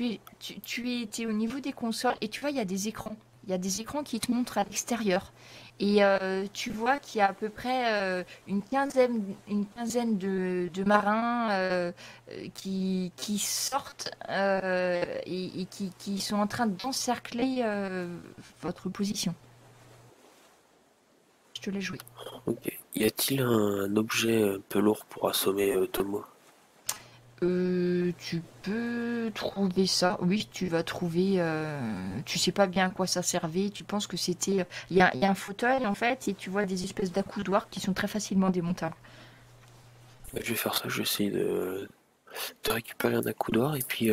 tu es au niveau des consoles et tu vois, il y a des écrans. Il y a des écrans qui te montrent à l'extérieur. Et tu vois qu'il y a à peu près une quinzaine de marins qui sortent et qui sont en train d'encercler votre position. Je te l'ai joué. Ok. Y a-t-il un objet un peu lourd pour assommer Tomo? Tu peux trouver ça. Oui, tu vas trouver. Tu sais pas bien à quoi ça servait. Tu penses que c'était. Il y a un fauteuil en fait, et tu vois des espèces d'accoudoirs qui sont très facilement démontables. Je vais faire ça, je vais essayer de récupérer un accoudoir et puis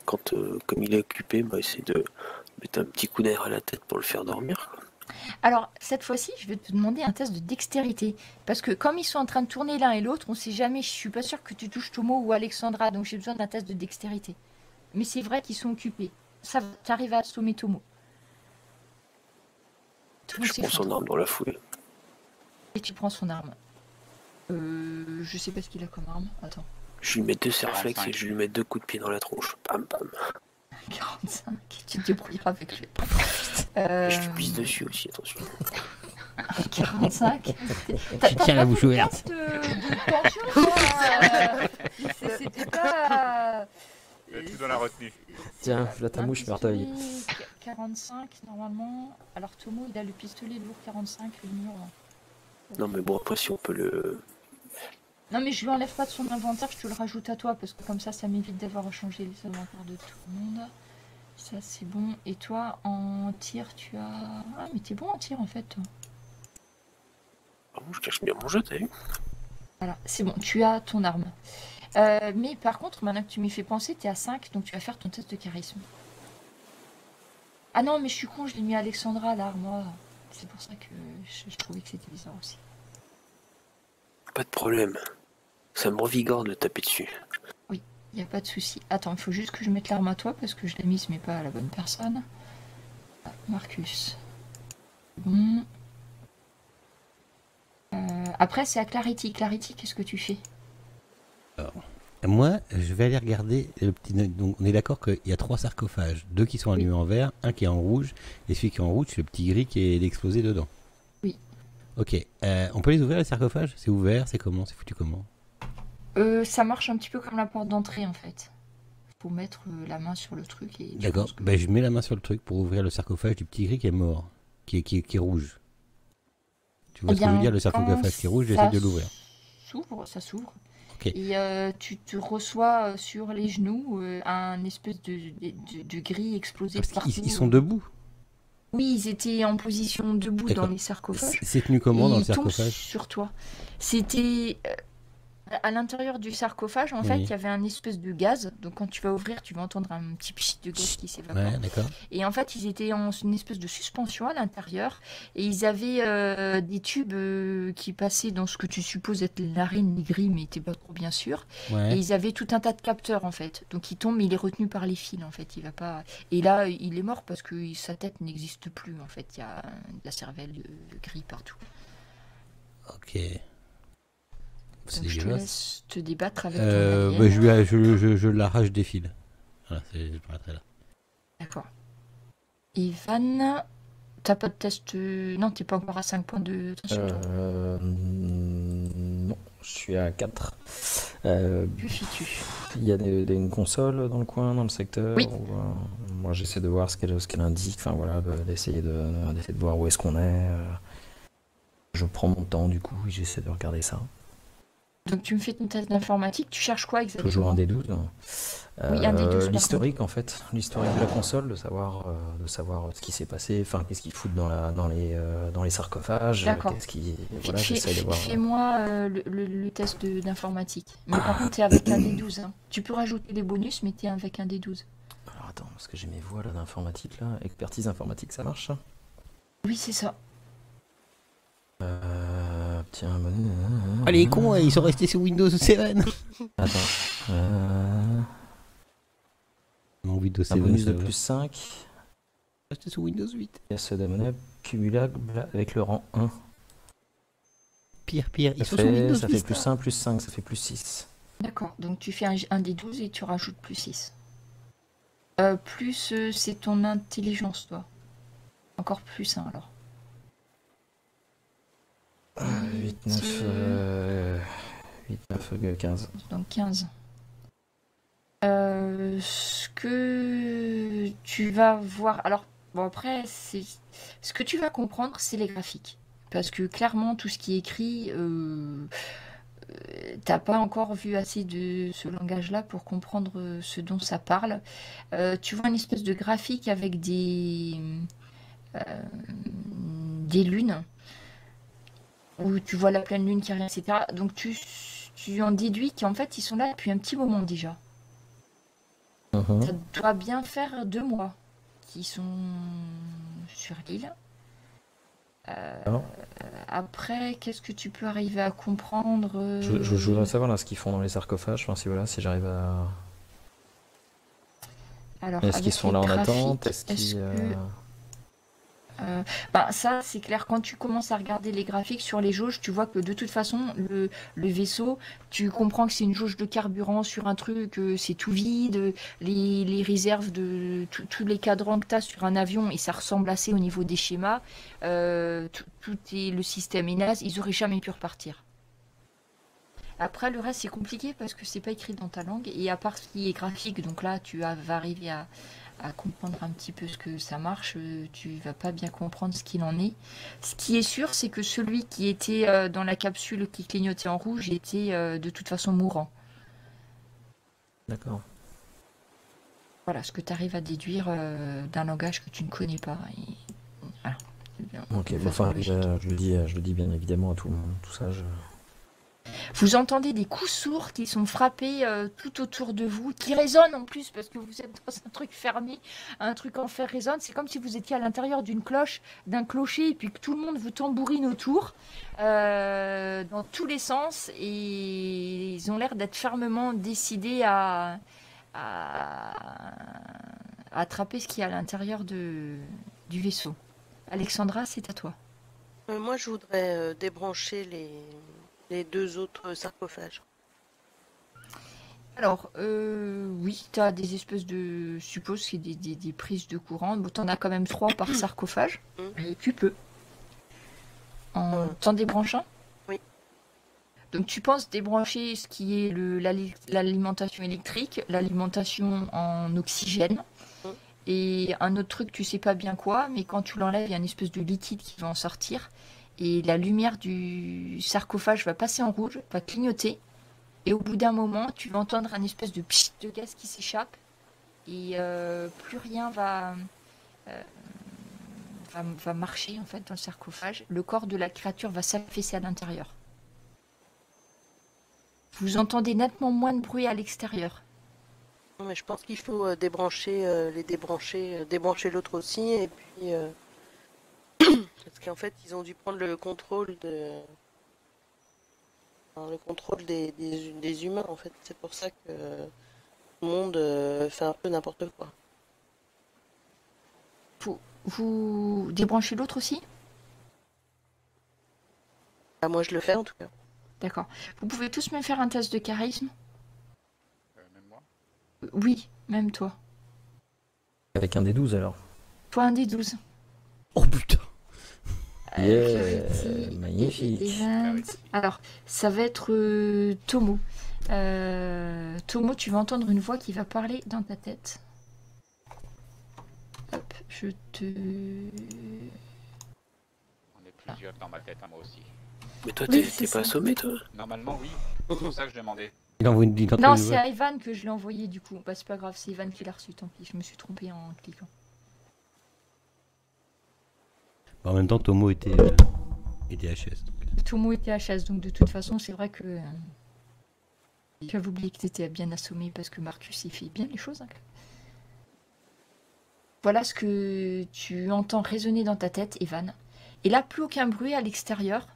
comme il est occupé, essayer de mettre un petit coup d'air à la tête pour le faire dormir, quoi. Alors, cette fois-ci, je vais te demander un test de dextérité. Parce que comme ils sont en train de tourner l'un et l'autre, on sait jamais, je suis pas sûre que tu touches Tomo ou Alexandra, donc j'ai besoin d'un test de dextérité. Mais c'est vrai qu'ils sont occupés. Ça, t'arrives à assommer Tomo. Tomo Je prends son s'effondre. arme dans la foulée. Et tu prends son arme. Je sais pas ce qu'il a comme arme. Attends. Je lui mets 2 serflex 45. et je lui mets 2 coups de pied dans la tronche. Bam bam. 45. Tu te débrouilleras avec lui. Je lui pisse dessus aussi, attention. 45. Tu tiens la bouche ouverte. De tension, quoi. C'était pas... Tout dans la retenue. Tiens, là ta mouche, Merteuil. 45 normalement. Alors Tomo, il a le pistolet lourd 45, le mur. Non mais bon, après si on peut le... Non mais je lui enlève pas de son inventaire, je te le rajoute à toi parce que comme ça m'évite d'avoir à changer les inventaires de tout le monde. Ça c'est bon. Et toi en tir tu as... Ah mais t'es bon en tir en fait toi. Oh, je cache bien mon jeu, t'as vu? Voilà, c'est bon, tu as ton arme. Mais par contre, maintenant que tu m'y fais penser, t'es à 5, donc tu vas faire ton test de charisme. Ah non, mais je suis con, je l'ai mis à Alexandra là, moi. C'est pour ça que je trouvais que c'était bizarre aussi. Pas de problème. Ça me revigore de le taper dessus. Y a pas de souci. Attends, il faut juste que je mette l'arme à toi parce que je l'ai mise mais pas à la bonne personne. Ah, Marcus. Bon. Après, c'est à Clarity. Clarity, qu'est-ce que tu fais? moi, je vais aller regarder le petit. Donc, on est d'accord qu'il y a 3 sarcophages. 2 qui sont allumés en vert, un qui est en rouge, et celui qui est en rouge, c'est le petit gris qui est explosé dedans. Oui. Ok. On peut les ouvrir, les sarcophages? C'est ouvert? C'est comment? C'est foutu comment? Ça marche un petit peu comme la porte d'entrée, en fait. Faut mettre la main sur le truc et... D'accord. Ben, je mets la main sur le truc pour ouvrir le sarcophage du petit gris qui est mort, qui est rouge. Tu vois ce que je veux dire? Le sarcophage qui est rouge, j'essaie de l'ouvrir. Ça s'ouvre. Ok. Et tu te reçois sur les genoux un espèce de gris explosé Parce partout. qu'ils sont debout. Oui, ils étaient en position debout dans les sarcophages. C'est tenu comment dans le Ils tombent sarcophage? sur toi. C'était à l'intérieur du sarcophage, en fait, il y avait un espèce de gaz. Donc quand tu vas ouvrir, tu vas entendre un petit pchit de gaz qui s'évapore. Ouais, d'accord. Et en fait, ils étaient en une espèce de suspension à l'intérieur. Et ils avaient des tubes qui passaient dans ce que tu supposes être les narines, les grilles, mais t'es pas trop bien sûr. Et Ouais. ils avaient tout un tas de capteurs, en fait. Donc il tombe, mais il est retenu par les fils, en fait. Il va pas... Et là, il est mort parce que sa tête n'existe plus, en fait. Il y a de la cervelle de gris partout. Ok. C'est Donc je te dégueulasse. laisse te débattre avec ton alien. Bah, je l'arrache des fils. Voilà, je m'arrêterai là. D'accord. Evan, t'as pas de test... Non, t'es pas encore à 5 points de tension, toi. Non, je suis à 4. Que fais-tu? Il y a une console dans le coin, dans le secteur. Oui. Où, moi, j'essaie de voir ce qu'elle indique. Enfin, voilà, d'essayer de voir où est-ce qu'on est. Je prends mon temps, du coup, et j'essaie de regarder ça. Donc tu me fais ton test d'informatique, tu cherches quoi exactement? Toujours un D12. Oui, un D12, par L'historique, en fait. L'historique de la console, de savoir ce qui s'est passé, enfin, qu'est-ce qu'ils foutent dans les sarcophages. D'accord. Qu'est-ce qui... Voilà, j'essaie de voir. Fais-moi le test d'informatique. Mais par contre, t'es avec un D12. Hein. Tu peux rajouter des bonus, mais t'es avec un D12. Alors attends, parce que j'ai mes voix là d'informatique là. Expertise informatique, ça marche ça? Oui, c'est ça. Tiens, Ah, les cons, ils sont restés sous Windows 7. attends. Non, Windows Un 7. bonus de ça va. plus 5. Restés sous Windows 8. Pièce de monnaie cumulable avec le rang 1. Pire. Ils sont sous Windows Ça fait Vista. plus 1, plus 5, ça fait plus 6. D'accord. Donc tu fais un D12 et tu rajoutes plus 6. Plus, c'est ton intelligence, toi. Encore plus 1, alors. 8, 9, 15. Donc 15. Ce que tu vas voir... Alors, bon, après, ce que tu vas comprendre, c'est les graphiques. Parce que clairement, tout ce qui est écrit, t'as pas encore vu assez de ce langage-là pour comprendre ce dont ça parle. Tu vois une espèce de graphique avec des lunes, où tu vois la pleine lune qui arrive, etc. Donc tu en déduis qu'en fait, ils sont là depuis un petit moment déjà. Ça doit bien faire 2 mois qu'ils sont sur l'île. Après, qu'est-ce que tu peux arriver à comprendre? Je voudrais savoir là ce qu'ils font dans les sarcophages. Enfin, si j'arrive à. Alors, Est-ce qu'ils avec sont les là en graphiques, attente? Est-ce est-ce qu'ils. que... ça, c'est clair. Quand tu commences à regarder les graphiques sur les jauges, tu vois que de toute façon, le vaisseau, tu comprends que c'est une jauge de carburant sur un truc, c'est tout vide, les réserves de tous les cadrans que tu as sur un avion, et ça ressemble assez au niveau des schémas. Tout est, le système est naze, ils auraient jamais pu repartir. Après, le reste, c'est compliqué parce que c'est pas écrit dans ta langue, et à part ce qui est graphique, donc là, vas arriver à comprendre un petit peu ce que ça marche, tu vas pas bien comprendre ce qu'il en est. Ce qui est sûr, c'est que celui qui était dans la capsule qui clignotait en rouge était de toute façon mourant. D'accord. Voilà ce que tu arrives à déduire d'un langage que tu ne connais pas. Et voilà. Ok, De bon, façon enfin, logique. je le dis bien évidemment à tout le monde. Tout ça, Vous entendez des coups sourds qui sont frappés tout autour de vous, qui résonnent en plus parce que vous êtes dans un truc fermé, un truc en fer résonne. C'est comme si vous étiez à l'intérieur d'une cloche, d'un clocher, et puis que tout le monde vous tambourine autour, dans tous les sens, et ils ont l'air d'être fermement décidés à attraper ce qu'il y a à l'intérieur du vaisseau. Alexandra, c'est à toi. Moi, je voudrais débrancher les 2 autres sarcophages. Alors, oui, tu as des espèces de... Je suppose que c'est des prises de courant. Bon, t'en as quand même 3 par sarcophage. Mais tu peux. T'en débranches un? Oui. Donc tu penses débrancher ce qui est l'alimentation électrique, l'alimentation en oxygène, et un autre truc, tu sais pas bien quoi, mais quand tu l'enlèves, il y a une espèce de liquide qui va en sortir, et la lumière du sarcophage va passer en rouge, va clignoter, et au bout d'un moment, tu vas entendre un espèce de pchit de gaz qui s'échappe, et plus rien va marcher en fait dans le sarcophage. Le corps de la créature va s'affaisser à l'intérieur. Vous entendez nettement moins de bruit à l'extérieur. Non, mais je pense qu'il faut débrancher, débrancher l'autre aussi, et puis parce qu'en fait ils ont dû prendre le contrôle des humains en fait. C'est pour ça que tout le monde fait un peu n'importe quoi. Vous débranchez l'autre aussi? Ah, moi je le fais en tout cas. D'accord. Vous pouvez tous me faire un test de charisme? Même moi. Oui, même toi. Avec un des 12 alors. Toi un des 12. Oh putain. Clarity, magnifique. Evans. Alors, ça va être Tomo. Tomo, tu vas entendre une voix qui va parler dans ta tête. Hop, je te... On est plusieurs dans ma tête, hein, moi aussi. Mais toi, Oui, t'es c'est pas ça. assommé, toi? Normalement, oui. C'est pour ça que je demandais. Il envoie une Non, c'est à Evan que je l'ai envoyé du coup. Bah, c'est pas grave, c'est Evan qui l'a reçu, tant pis. Je me suis trompée en cliquant. En même temps, Tomo était HS. Donc. Tomo était HS, donc de toute façon, c'est vrai que... J'avais oublié que t'étais bien assommé parce que Marcus, il fait bien les choses. Hein. Voilà ce que tu entends résonner dans ta tête, Evan. Et là, plus aucun bruit à l'extérieur.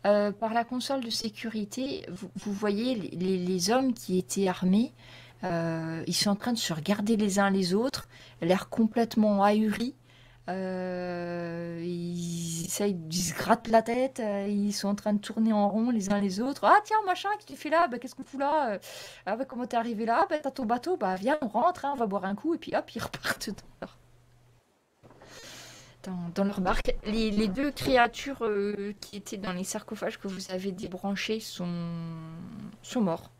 Par la console de sécurité, vous voyez les hommes qui étaient armés. Ils sont en train de se regarder les uns les autres, l'air complètement ahuris. Ils se grattent la tête, ils sont en train de tourner en rond les uns les autres. Ah tiens, machin, qu'est-ce que tu fais là? Bah, qu'est-ce qu'on fout là? Ah bah, comment t'es arrivé là? Bah, t'as ton bateau, bah viens, on rentre, hein, on va boire un coup, et puis hop, ils repartent dans leur barque. Les deux créatures qui étaient dans les sarcophages que vous avez débranchés sont morts.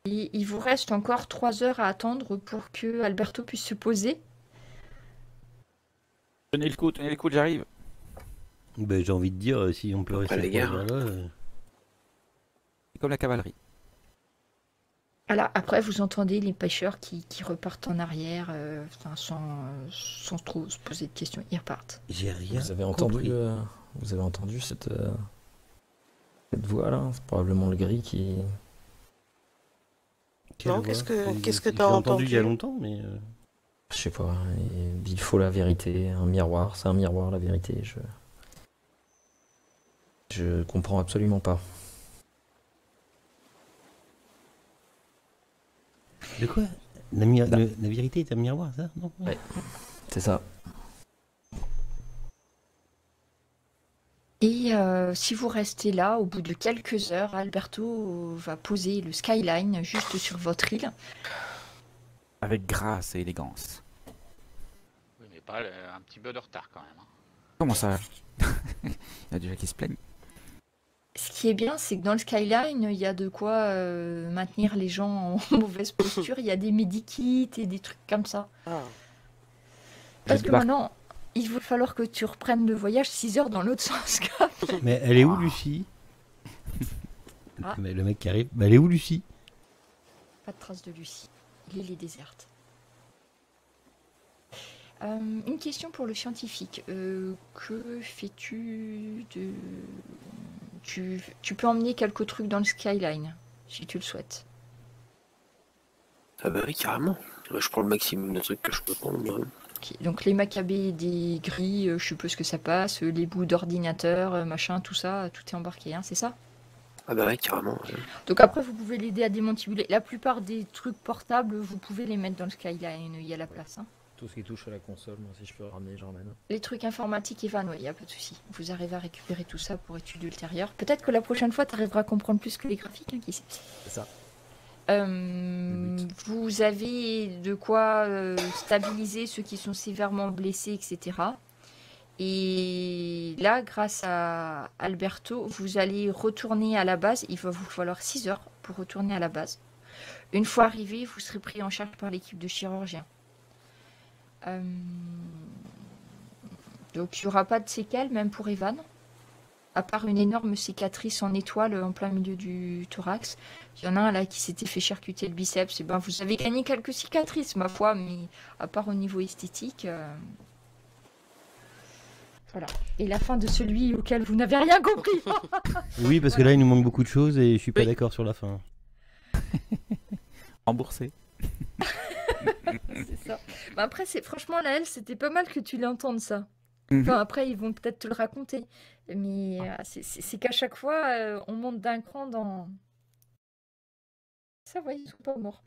Et il vous reste encore 3 heures à attendre pour que Alberto puisse se poser. Tenez le coup, j'arrive. Ben, j'ai envie de dire, si on peut rester les gars. là. C'est comme la cavalerie. Voilà, après vous entendez les pêcheurs qui repartent en arrière sans trop se poser de questions. Ils repartent. J'ai rien. Vous avez compris. entendu cette voix là? C'est probablement le gris qui. Non, Quelle qu'est-ce voix que J'ai t'as entendu? il y a longtemps, mais... Je sais pas, il faut la vérité, un miroir, c'est un miroir la vérité, je comprends absolument pas. De quoi la vérité est un miroir, ça? Non. Ouais. C'est ça. Et si vous restez là, au bout de quelques heures, Alberto va poser le skyline juste sur votre île. Avec grâce et élégance. Oui, mais pas un petit peu de retard quand même. Hein. Comment ça? Il y a déjà qui se plaignent. Ce qui est bien, c'est que dans le skyline, il y a de quoi maintenir les gens en mauvaise posture. Il y a des medikits et des trucs comme ça. Ah. Parce que maintenant, il va falloir que tu reprennes le voyage 6 heures dans l'autre sens. Mais elle est où, Lucie? Ah. Mais le mec qui arrive, elle est où, Lucie? Pas de trace de Lucie. L'île est déserte. Une question pour le scientifique. Que fais-tu de... Tu peux emmener quelques trucs dans le skyline, si tu le souhaites. Ah bah oui, carrément. Je prends le maximum de trucs que je peux prendre. Moi. Okay. Donc les macabées des grilles, je suppose que ça passe, les bouts d'ordinateur, machin, tout ça, tout est embarqué, hein, c'est ça? Ah bah oui, carrément. Donc après, vous pouvez l'aider à démantibuler. La plupart des trucs portables, vous pouvez les mettre dans le skyline, il y a la place. Hein. tout ce qui touche à la console, moi, si je peux ramener, je ramène. Les trucs informatiques, Evan, oui, y a pas de souci. Vous arrivez à récupérer tout ça pour études ultérieures. Peut-être que la prochaine fois, tu arriveras à comprendre plus que les graphiques, hein, qui sait. C'est ça. Vous avez de quoi stabiliser ceux qui sont sévèrement blessés, etc. Et là, grâce à Alberto, vous allez retourner à la base. Il va vous falloir 6 heures pour retourner à la base. Une fois arrivé, vous serez pris en charge par l'équipe de chirurgiens. Donc il n'y aura pas de séquelles, même pour Evan. À part une énorme cicatrice en étoile en plein milieu du thorax. Il y en a un là qui s'était fait charcuter le biceps. Et ben, vous avez gagné quelques cicatrices, ma foi, mais à part au niveau esthétique... Voilà. Et la fin de celui auquel vous n'avez rien compris. Oui, parce que là, il nous manque beaucoup de choses et je suis pas d'accord sur la fin. Remboursé. C'est ça. Bah après, franchement, là, c'était pas mal que tu l'entendes, ça. Enfin, après, ils vont peut-être te le raconter. Mais c'est qu'à chaque fois, on monte d'un cran dans... Ça, ouais, ils sont pas morts.